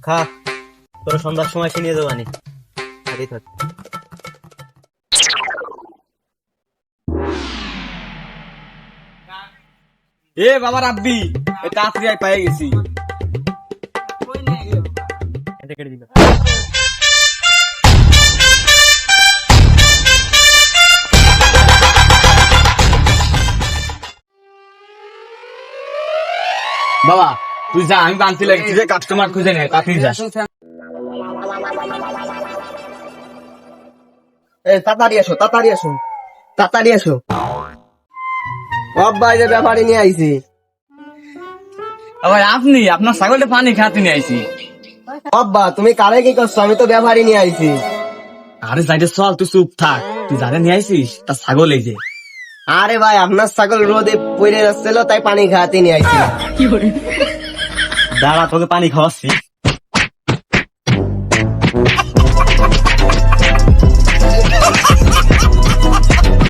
খা, তোর সন্ধ্যার সময় এসে নিয়ে যাবো আনি। খাতেই থাক। এ বাবা রাব্বি, এ তাড়াতাড়ি আয়, পেয়ে গেছি। এতে কেটে দিল। বাবা তুই যা, আমি বানতে লাগছি যে কাস্টমার খুঁজে নে, তাড়াতাড়ি যা। তাড়াতাড়ি আসো, তাড়াতাড়ি আসো, তাড়াতাড়ি আসো। আব্বা এই যে ব্যাপারে নিয়ে আইছি। আবার আপনি আপনার ছাগলটা পানি খাতে নিয়ে আইছি। আব্বা তুমি কারে কি করছো? আমি তো ব্যাপারে নিয়ে আইছি। আরে যাইতে চল, তুই চুপ থাক। তুই যারে নিয়ে আইছিস তার ছাগল এই যে। আরে ভাই আপনার ছাগল রোদে পড়ে যাচ্ছিল, তাই পানি খাওয়াতে নিয়ে আইছি। দাঁড়া, তোকে পানি খাওয়াচ্ছি।